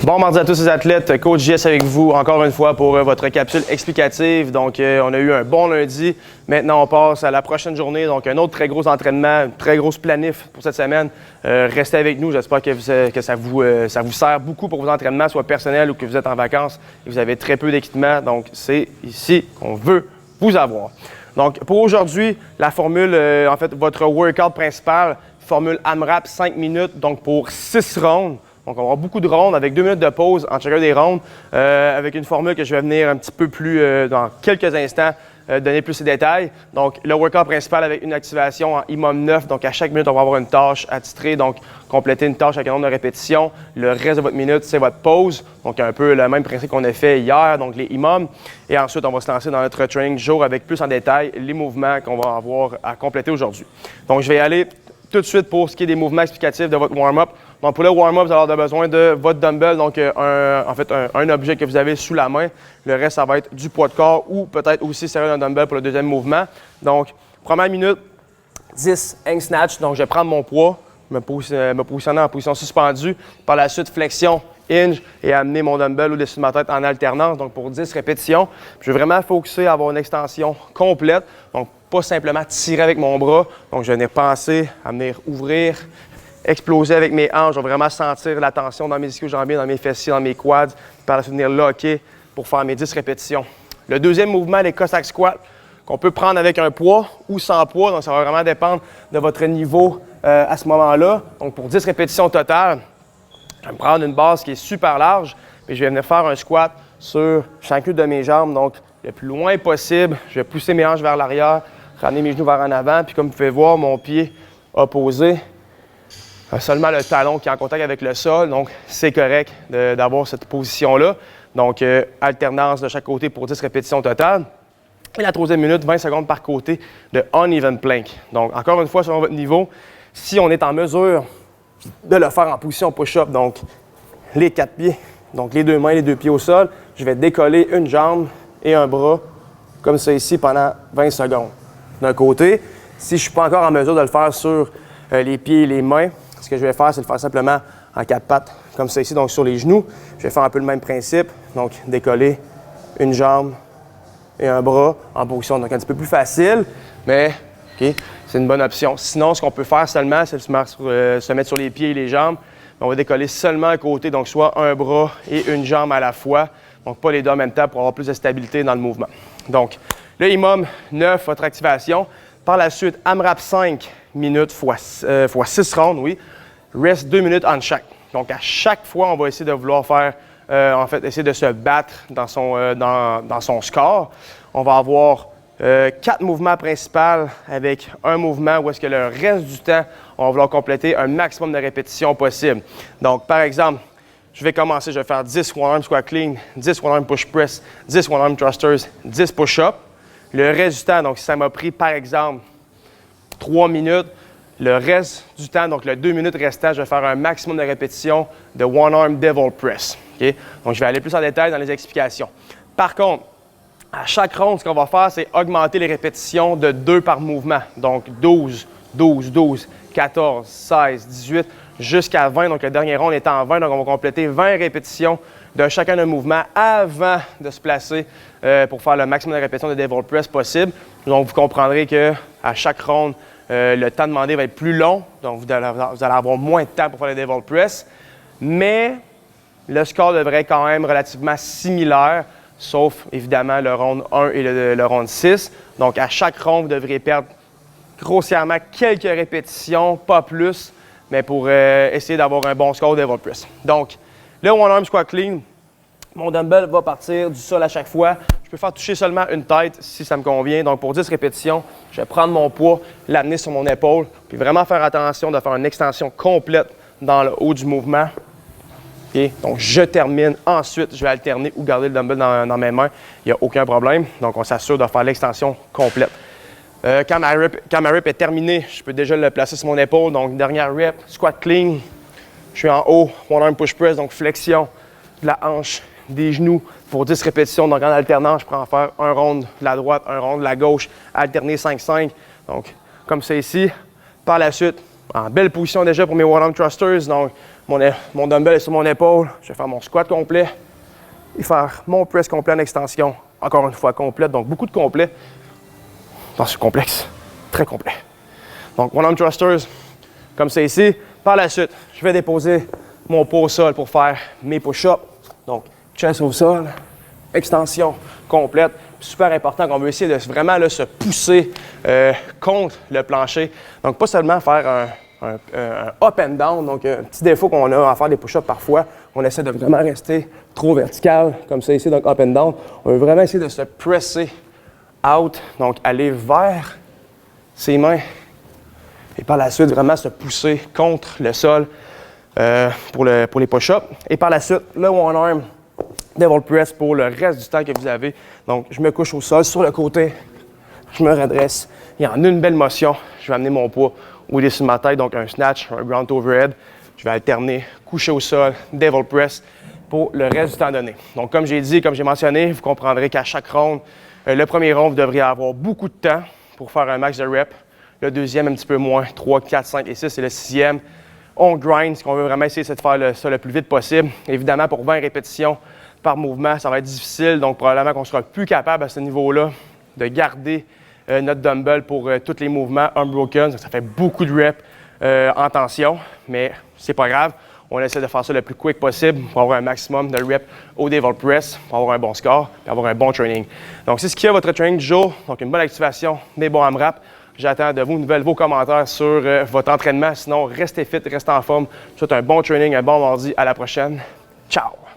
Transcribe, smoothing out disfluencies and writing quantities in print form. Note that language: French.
Bon mardi à tous les athlètes, Coach JS avec vous encore une fois pour votre capsule explicative. Donc, on a eu un bon lundi. Maintenant, on passe à la prochaine journée. Donc, un autre très gros entraînement, une très grosse planif pour cette semaine. Restez avec nous. J'espère que ça vous sert beaucoup pour vos entraînements, soit personnels ou que vous êtes en vacances et vous avez très peu d'équipement. Donc, c'est ici qu'on veut vous avoir. Donc, pour aujourd'hui, la formule, en fait, votre workout principal, formule AMRAP 5 minutes, donc pour 6 rondes. Donc, on va avoir beaucoup de rondes avec 2 minutes de pause entre chacun des rondes avec une formule que je vais venir un petit peu plus dans quelques instants donner plus de détails. Donc, le workout principal avec une activation en IMOM 9. Donc, à chaque minute, on va avoir une tâche attitrée. Donc, compléter une tâche avec un nombre de répétitions. Le reste de votre minute, c'est votre pause. Donc, un peu le même principe qu'on a fait hier, donc les IMOM. Et ensuite, on va se lancer dans notre training du jour avec plus en détail les mouvements qu'on va avoir à compléter aujourd'hui. Donc, je vais y aller tout de suite pour ce qui est des mouvements explicatifs de votre warm-up. Donc, pour le warm-up, vous allez avoir besoin de votre dumbbell, donc un objet que vous avez sous la main. Le reste, ça va être du poids de corps ou peut-être aussi servir d'un dumbbell pour le deuxième mouvement. Donc, première minute, 10 hang snatch. Donc, je vais prendre mon poids, me positionner en position suspendue. Par la suite, flexion, hinge et amener mon dumbbell au-dessus de ma tête en alternance. Donc, pour 10 répétitions. Je vais vraiment focuser à avoir une extension complète. Donc, pas simplement tirer avec mon bras. Donc, je vais venir penser à venir ouvrir, exploser avec mes hanches. Je vais vraiment sentir la tension dans mes ischio-jambiers, dans mes fessiers, dans mes quads. Par la suite, venir locker pour faire mes 10 répétitions. Le deuxième mouvement, les Cossack squats, qu'on peut prendre avec un poids ou sans poids. Donc, ça va vraiment dépendre de votre niveau à ce moment-là. Donc, pour 10 répétitions totales, je vais me prendre une base qui est super large. Puis, je vais venir faire un squat sur chacune de mes jambes. Donc, le plus loin possible. Je vais pousser mes hanches vers l'arrière, ramener mes genoux vers en avant. Puis, comme vous pouvez voir, mon pied opposé, seulement le talon qui est en contact avec le sol. Donc, c'est correct d'avoir cette position-là. Donc, alternance de chaque côté pour 10 répétitions totales. Et la troisième minute, 20 secondes par côté de uneven plank. Donc, encore une fois, selon votre niveau, si on est en mesure de le faire en position push-up, donc les 4 pieds, donc les 2 mains, les 2 pieds au sol, je vais décoller une jambe et un bras comme ça ici pendant 20 secondes. D'un côté, si je ne suis pas encore en mesure de le faire sur les pieds et les mains, ce que je vais faire, c'est le faire simplement en 4 pattes, comme ça ici, donc sur les genoux. Je vais faire un peu le même principe, donc décoller une jambe et un bras en position. Donc un petit peu plus facile, mais okay, c'est une bonne option. Sinon, ce qu'on peut faire seulement, c'est se mettre sur les pieds et les jambes. On va décoller seulement un côté, donc soit un bras et une jambe à la fois. Donc pas les deux en même temps pour avoir plus de stabilité dans le mouvement. Donc, le IMOM 9, votre activation. Par la suite, AMRAP 5 minutes x 6 rondes, oui. Reste 2 minutes en chaque. Donc, à chaque fois, on va essayer de vouloir faire, essayer de se battre dans son score. On va avoir 4 mouvements principaux avec un mouvement où est-ce que le reste du temps, on va vouloir compléter un maximum de répétitions possible. Donc, par exemple, je vais commencer, je vais faire 10 one-arm squat clean, 10 one-arm push press, 10 one-arm thrusters, 10 push-ups. Le reste du temps, donc si ça m'a pris, par exemple, 3 minutes, le reste du temps, donc le 2 minutes restant, je vais faire un maximum de répétitions de one-arm devil press. Okay? Donc, je vais aller plus en détail dans les explications. Par contre, à chaque ronde, ce qu'on va faire, c'est augmenter les répétitions de 2 par mouvement. Donc, 12, 12, 12, 14, 16, 18, jusqu'à 20. Donc, le dernier ronde est en 20. Donc, on va compléter 20 répétitions de chacun de nos mouvements avant de se placer pour faire le maximum de répétitions de devil press possible. Donc, vous comprendrez qu'à chaque ronde, le temps demandé va être plus long. Donc, vous allez avoir moins de temps pour faire le devil press. Mais le score devrait être quand même relativement similaire, sauf évidemment le round 1 et le round 6. Donc, à chaque ronde, vous devriez perdre grossièrement quelques répétitions, pas plus, mais pour essayer d'avoir un bon score de devil press. Donc, le one-arm squat clean, mon dumbbell va partir du sol à chaque fois. Je peux faire toucher seulement une tête si ça me convient. Donc, pour 10 répétitions, je vais prendre mon poids, l'amener sur mon épaule, puis vraiment faire attention de faire une extension complète dans le haut du mouvement. Okay? Donc, je termine. Ensuite, je vais alterner ou garder le dumbbell dans mes mains. Il n'y a aucun problème. Donc, on s'assure de faire l'extension complète. Quand ma rep est terminée, je peux déjà le placer sur mon épaule. Donc, dernière rep, squat clean. Je suis en haut, one arm push press, donc flexion de la hanche, des genoux pour 10 répétitions. Donc, en alternant, je prends en faire un round de la droite, un round de la gauche, alterner 5-5. Donc, comme ça ici. Par la suite, en belle position déjà pour mes one arm thrusters. Donc, mon dumbbell est sur mon épaule. Je vais faire mon squat complet et faire mon press complet en extension. Encore une fois, complète. Donc, beaucoup de complets dans ce complexe. Très complet. Donc, one arm thrusters, comme c'est ici. Par la suite, je vais déposer mon poids au sol pour faire mes push-ups. Donc, chest au sol, extension complète. Super important qu'on veut essayer de vraiment là, se pousser contre le plancher. Donc, pas seulement faire un up and down, donc un petit défaut qu'on a à faire des push-ups parfois. On essaie de vraiment rester trop vertical, comme ça ici, donc up and down. On veut vraiment essayer de se presser out, donc aller vers ses mains et par la suite vraiment se pousser contre le sol pour les push-ups. Et par la suite, le one arm devil press pour le reste du temps que vous avez. Donc, je me couche au sol sur le côté, je me redresse et en une belle motion, je vais amener mon poids au-dessus de ma tête, donc un snatch, un ground overhead. Je vais alterner, coucher au sol, devil press pour le reste du temps donné. Donc, comme j'ai dit, comme j'ai mentionné, vous comprendrez qu'à chaque round, le premier round, vous devriez avoir beaucoup de temps pour faire un max de reps. Le deuxième, un petit peu moins, 3, 4, 5 et 6. Et le sixième, on grind. Ce qu'on veut vraiment essayer, c'est de faire ça le plus vite possible. Évidemment, pour 20 répétitions par mouvement, ça va être difficile. Donc, probablement qu'on sera plus capable à ce niveau-là de garder notre dumbbell pour tous les mouvements unbroken. Ça fait beaucoup de reps en tension, mais c'est pas grave. On essaie de faire ça le plus quick possible pour avoir un maximum de reps au devil press, pour avoir un bon score et avoir un bon training. Donc, c'est ce qui est votre training du jour. Donc, une bonne activation, des bons AMRAP. J'attends de vous vos commentaires sur votre entraînement. Sinon, restez fit, restez en forme. Je vous souhaite un bon training, un bon mardi. À la prochaine. Ciao!